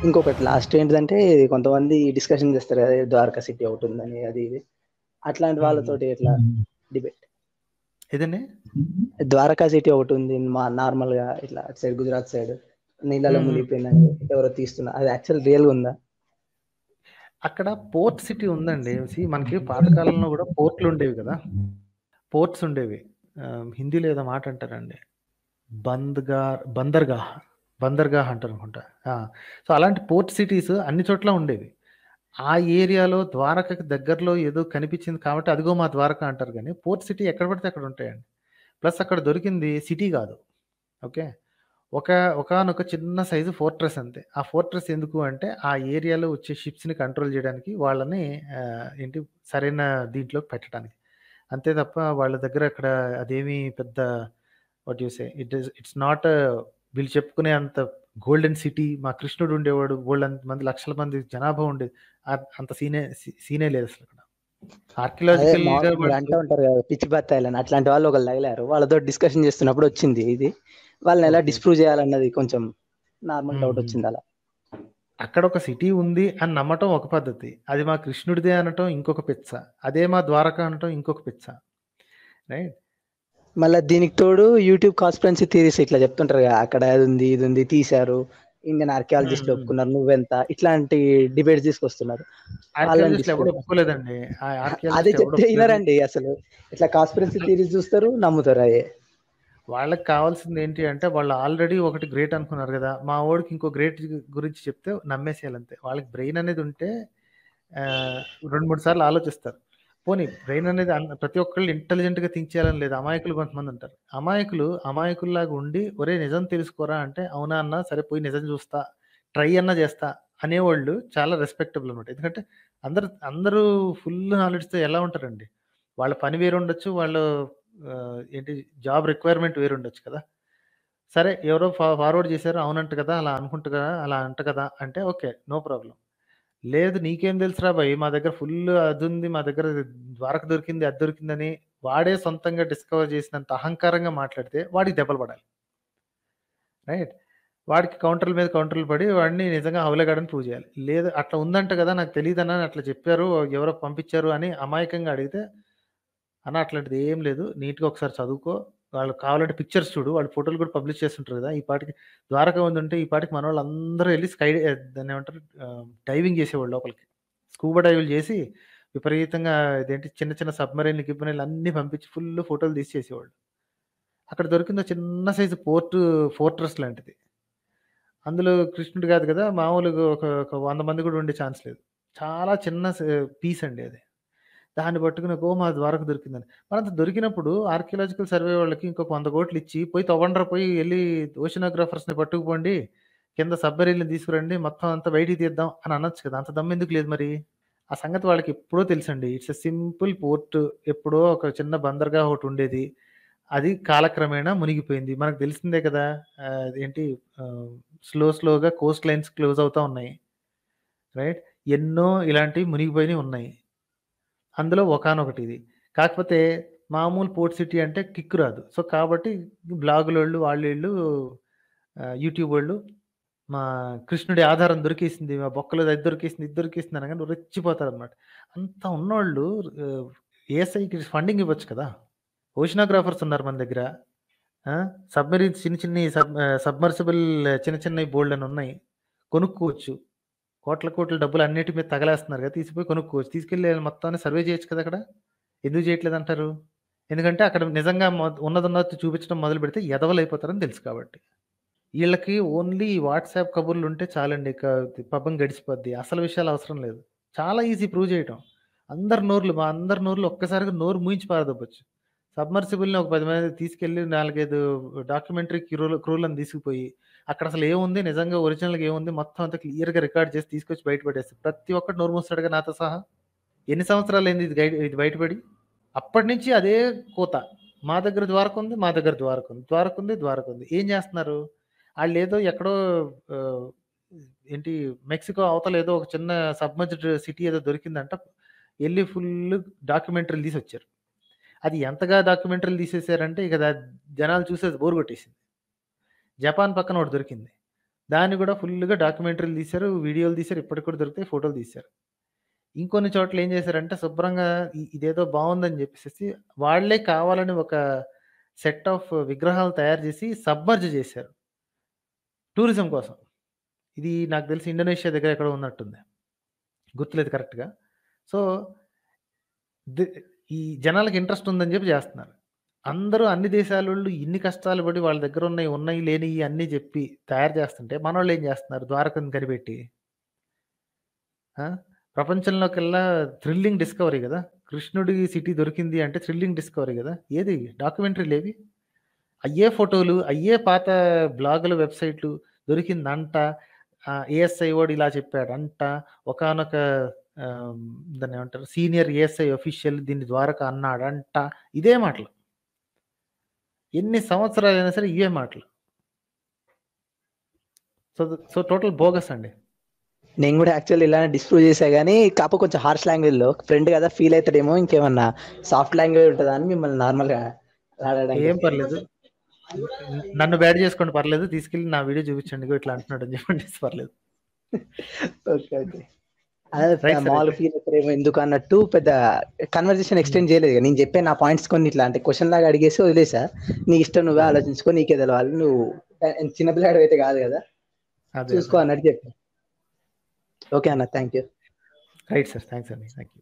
ఇంకొకటి లాస్ట్ ఏంటిదంటే కొంతమంది డిస్కషన్ చేస్తారు కదా ద్వారకా సిటీ ఒకటి ఉందని అది ఇది అట్లాంటి వాళ్ళతోటి ఎట్లా డిబేట్ ఏదండి ద్వారకా సిటీ ఒకటి ఉంది మా నార్మల్ గా ఇట్లా అటు సైడ్ గుజరాత్ సైడ్ నీళ్ళలో మునిగిపోయిందని ఎవరో తీస్తున్నారు అది యాక్చువల్ రియల్ ఉందా అక్కడ పోర్ట్ సిటీ ఉందండి. మనకి పాతకాలంలో కూడా పోర్ట్లు ఉండేవి కదా, పోర్ట్స్ ఉండేవి. హిందీలో ఏదో మాట అంటారండి, బందర్గాహ్ బందర్గాహ్ అంటారు అనుకుంటా. సో అలాంటి పోర్ట్ సిటీస్ అన్ని చోట్ల ఉండేవి. ఆ ఏరియాలో ద్వారకకి దగ్గరలో ఏదో కనిపించింది కాబట్టి అదిగో మా ద్వారక అంటారు, కానీ పోర్ట్ సిటీ ఎక్కడ పడితే అక్కడ ఉంటాయండి. ప్లస్ అక్కడ దొరికింది సిటీ కాదు, ఓకే, ఒకానొక చిన్న సైజు ఫోర్ట్రెస్ అంతే. ఆ ఫోర్ట్రెస్ ఎందుకు అంటే ఆ ఏరియాలో వచ్చే షిప్స్ని కంట్రోల్ చేయడానికి, వాళ్ళని ఏంటి సరైన దీంట్లోకి పెట్టడానికి, అంతే తప్ప వాళ్ళ దగ్గర అక్కడ అదేమి పెద్ద what you say it's not వీళ్ళు చెప్పుకునే అంత గోల్డెన్ సిటీ. మా కృష్ణుడు ఉండేవాడు, గోల్డెన్ మంది లక్షల మంది జనాభా ఉండేది, అంత సీనే లేదు అసలు అక్కడ. అదే ఆర్కియలాజికల్ గా మీరు అంటూ ఉంటారు కదా పిచ్చి బత్తాయిలని అట్లాంటి వాళ్ళు ఒకళ్ళు తగిలారు వాళ్ళతో డిస్కషన్ చేస్తున్నప్పుడు వచ్చింది ఇది వాళ్ళని ఎలా డిస్ప్రూవ్ చేయాలన్నది కొంచెం నార్మల్ డౌట్ వచ్చింది అలా అక్కడ ఒక సిటీ ఉంది అని నమ్మటం ఒక పద్ధతి, అది మా కృష్ణుడిదే అనటం ఇంకొక పిచ్చ, అదే మా ద్వారక అనటం ఇంకొక పిచ్చ, రైట్. మళ్ళీ దీనికి తోడు యూట్యూబ్ కాన్స్పిరెన్సీ థియరీస్ ఇట్లా చెప్తుంటారు కదా అక్కడ అది ఉంది ఇది ఉంది తీశారు ఇండియన్ ఆర్కియాలజిస్ట్ ఒప్పుకున్నారు నువ్వెంత ఇట్లాంటి డిబేట్స్ తీసుకొస్తున్నారు ఆర్కియాలజిస్ట్ ఎవరు ఒప్పుకోలేదండి. అదే చెప్తే వినరండి అసలు ఇట్లా కాన్స్పిరెన్సీ థియరీస్ చూస్తారు నమ్ముతారు అయ్యే. వాళ్ళకి కావాల్సింది ఏంటి అంటే వాళ్ళు ఆల్రెడీ ఒకటి గ్రేట్ అనుకున్నారు కదా, మా వాడికి ఇంకో గ్రేట్ గురించి చెప్తే నమ్మేసేయాలంతే. వాళ్ళకి బ్రెయిన్ అనేది ఉంటే 2-3 సార్లు ఆలోచిస్తారు. పోనీ బ్రెయిన్ అనేది ప్రతి ఒక్కళ్ళు ఇంటెలిజెంట్గా థింక్ చేయాలని లేదు, అమాయకులు కొంతమంది ఉంటారు. అమాయకుల్లాగా ఉండి ఒరే నిజం తెలుసుకోరా అంటే అవునా అన్న సరే పోయి నిజం చూస్తా ట్రై అన్నా చేస్తా అనేవాళ్ళు చాలా రెస్పెక్టబుల్ అనమాట. ఎందుకంటే అందరూ ఫుల్ నాలెడ్జ్తో ఎలా ఉంటారండి, వాళ్ళ పని వేరు ఉండొచ్చు, వాళ్ళు ఏంటి జాబ్ రిక్వైర్మెంట్ వేరు ఉండొచ్చు కదా. సరే ఎవరో ఫార్వర్డ్ చేశారు అవునంట కదా, అలా అనుకుంటు కదా, అలా అంట కదా అంటే ఓకే నో ప్రాబ్లం. లేదు నీకేం తెలుసురా భయ్, మా దగ్గర ఫుల్ అది ఉంది, మా దగ్గర ద్వారక దొరికింది అది దొరికిందని వాడే సొంతంగా డిస్కవర్ చేసినంత అహంకారంగా మాట్లాడితే వాడికి దెబ్బలు పడాలి, రైట్. వాడికి కౌంటర్ల మీద కౌంటర్లు పడి వాడిని నిజంగా హౌలగాడని ప్రూవ్ చేయాలి. లేదు అట్లా ఉందంట కదా నాకు తెలియదన్నా అట్లా చెప్పారు ఎవరో పంపించారు అని అమాయకంగా అడిగితే అన్న అట్లాంటిది ఏం లేదు, నీట్గా ఒకసారి చదువుకో, వాళ్ళు కావాలంటే పిక్చర్స్ చూడు, వాళ్ళు ఫోటోలు కూడా పబ్లిష్ చేస్తుంటారు కదా, ఈ పాటికి ద్వారకా ఉందంటే ఈ పాటికి మన వాళ్ళు అందరూ వెళ్ళి దాన్ని ఏమంటారు డైవింగ్ చేసేవాళ్ళు లోపలికి, స్కూబా డైవింగ్ చేసి విపరీతంగా ఇదేంటి చిన్న చిన్న సబ్మరైన్లు గిబ్మరైన్లు అన్నీ పంపించి ఫుల్ ఫోటోలు తీసి చేసేవాళ్ళు. అక్కడ దొరికిందో చిన్న సైజు ఫోర్ట్రెస్ లాంటిది, అందులో కృష్ణుడు కాదు కదా, మామూలుగా ఒక 100 మంది కూడా ఉండే ఛాన్స్ లేదు, చాలా చిన్న పీస్ అండి అది. దాన్ని పట్టుకుని మా ద్వారకు దొరికిందని. మరంత దొరికినప్పుడు ఆర్కియలాజికల్ సర్వే వాళ్ళకి ఇంకొక 100 కోట్లు ఇచ్చి పోయి తవ్వండ్రా, పోయి వెళ్ళి ఓషనోగ్రాఫర్స్ని పట్టుకుపోండి, కింద సబ్మెరీన్‌ని తీసుకురండి, మొత్తం అంతా బయటికి తీద్దాం అని అనొచ్చు కదా, అంత దమ్ము ఎందుకు లేదు మరి? ఆ సంగతి వాళ్ళకి ఎప్పుడో తెలుసండి. ఇట్స్ ఎ సింపుల్ పోర్ట్, ఎప్పుడో ఒక చిన్న బందర్‌గా ఒకటి ఉండేది, అది కాలక్రమేణా మునిగిపోయింది, మనకు తెలిసిందే కదా. ఏంటి స్లోగా కోస్ట్ లైన్స్ క్లోజ్ అవుతా ఉన్నాయి, రైట్. ఎన్నో ఇలాంటివి మునిగిపోయినవి ఉన్నాయి, అందులో ఒకానొకటి ఇది. కాకపోతే మామూలు పోర్ట్ సిటీ అంటే కిక్ రాదు. సో కాబట్టి బ్లాగులోళ్ళు వాళ్ళీళ్ళు యూట్యూబ్ వోళ్ళు మా కృష్ణుడి ఆధారం దొరికేసింది, మా బొక్కలో అది దొరికేసింది, ఇది దొరికేసింది అనగానే రెచ్చిపోతారనమాట. అంత ఉన్నోళ్ళు ఏఎస్ఐకి ఫండింగ్ ఇవ్వచ్చు కదా. ఓషనోగ్రాఫర్స్ ఉన్నారు మన దగ్గర, సబ్మెరీన్స్ చిన్ని సబ్మర్సిబుల్ చిన్నవి బోల్డన్ని ఉన్నాయి, కొనుక్కోవచ్చు. కోట్ల డబ్బులు అన్నిటి మీద తగలేస్తున్నారు కదా, తీసిపోయి కొనుక్కోవచ్చు, తీసుకెళ్ళి మొత్తాన్ని సర్వే చేయొచ్చు కదా అక్కడ. ఎందుకు చేయట్లేదంటారు? ఎందుకంటే అక్కడ నిజంగా ఉన్నదన్నట్టు చూపించడం మొదలు పెడితే ఎదవలైపోతారని తెలుసు కాబట్టి. వీళ్ళకి ఓన్లీ వాట్సాప్ కబుర్లు ఉంటే చాలండి, పబ్బం గడిచిపోద్ది, అసలు విషయాలు అవసరం లేదు. చాలా ఈజీ ప్రూవ్ చేయటం. మా అందరి నోర్లు ఒక్కసారిగా నోరు మూయించి పారదొబ్బొచ్చు. సబ్మర్సిబుల్ని ఒక 10 మంది తీసుకెళ్ళి 4-5 డాక్యుమెంటరీ క్రూలను తీసుకుపోయి అక్కడ అసలు ఏముంది, నిజంగా ఒరిజినల్గా ఏముంది మొత్తం అంతా క్లియర్గా రికార్డ్ చేసి తీసుకొచ్చి బయటపడేస్తారు. ప్రతి ఒక్కటి నోరు మూస్తాడుగా నాతో సహా. ఎన్ని సంవత్సరాలు అయింది ఇది బయటపడి? అప్పటి నుంచి అదే కోత, మా దగ్గర ద్వారక ఉంది, మా దగ్గర ద్వారక ఉంది. ఏం చేస్తున్నారు వాళ్ళు? ఏదో ఎక్కడో ఏంటి మెక్సికో అవతల ఏదో ఒక చిన్న సబ్మర్జ్డ్ సిటీ ఏదో దొరికిందంట, వెళ్ళి ఫుల్ డాక్యుమెంటరీలు తీసి వచ్చారు. అది ఎంతగా డాక్యుమెంటరీలు తీసేసారంటే ఇక జనాలు చూసేది బోర్ కొట్టేసింది. జపాన్ పక్కన ఒకటి దొరికింది, దాన్ని కూడా ఫుల్గా డాక్యుమెంటరీలు తీశారు, వీడియోలు తీశారు, ఇప్పటికి కూడా దొరికితే ఫోటోలు తీశారు. ఇంకొన్ని చోట్ల ఏం చేశారంటే శుభ్రంగా ఇదేదో బాగుందని చెప్పేసి వాళ్ళే కావాలని ఒక సెట్ ఆఫ్ విగ్రహాలు తయారు చేసి సబ్మర్జ్ చేశారు టూరిజం కోసం. ఇది నాకు తెలిసి ఇండోనేషియా దగ్గర ఎక్కడ ఉన్నట్టుంది, గుర్తులేదు కరెక్ట్గా. సో ఈ జనాలకు ఇంట్రెస్ట్ ఉందని చెప్పి చేస్తున్నారు. అందరూ అన్ని దేశాల వాళ్ళు ఇన్ని కష్టాలు పడి వాళ్ళ దగ్గర ఉన్నాయి లేనివి అన్నీ చెప్పి తయారు చేస్తుంటే మనోళ్ళు ఏం చేస్తున్నారు, ద్వారకను కనిపెట్టి ప్రపంచంలోకెల్లా థ్రిల్లింగ్ డిస్కవరీ కదా, కృష్ణుడి సిటీ దొరికింది అంటే థ్రిల్లింగ్ డిస్కవరీ కదా. ఏది డాక్యుమెంటరీలు ఏవి, అయ్యే ఫోటోలు, అయ్యే పాత బ్లాగులు, వెబ్సైట్లు దొరికిందంట, ఏఎస్ఐ వాడు ఇలా చెప్పాడంట, ఒకానొక దాన్ని ఏమంటారు సీనియర్ ఏఎస్ఐ అఫీషియల్ దీన్ని ద్వారక అన్నాడంట, ఇదే మాటలు ఎన్ని సంవత్సరాలు అయినా సరే ఇవే మాటలు. సో టోటల్ బోగస్ అండి. నేను కూడా యాక్చువల్లీ ఇలానే డిస్ప్రూవ్ చేసా కానీ కాకపోతే కొంచెం హార్ష్ లాంగ్వేజ్ లో ఫ్రెండ్ కదా ఫీల్ అవుతాడేమో, ఇంకేమన్నా సాఫ్ట్ లాంగ్వేజ్ ఉంటుందా అని మిమ్మల్ని నార్మల్ గా ఏం పర్లేదు, నన్ను బ్యాడ్ చేసుకోండి పర్లేదు, తీసుకెళ్ళి నా వీడియో చూపించండి ఇట్లా అంటున్నాడు అని చెప్పండి, పర్లేదు. ఓకే ఓకే, అదే మామూలు ఫీల్ అవుతారేమో ఎందుకు అన్నట్టు పెద్ద కన్వర్జేషన్ ఎక్స్టెండ్ చేయలేదు. నేను చెప్పే నా పాయింట్స్ కొన్ని ఇట్లా అంటే క్వశ్చన్ లాగా అడిగేసి వదిలేసా. నీ ఇష్టం, నువ్వే ఆలోచించుకో, నీకే తెలవాలి, నువ్వు చిన్నపిల్లాడు అయితే కాదు కదా, చూసుకో అన్నట్టు చెప్పా. ఓకే అన్న, thank you. Right sir, thanks అండి, థ్యాంక్ యూ.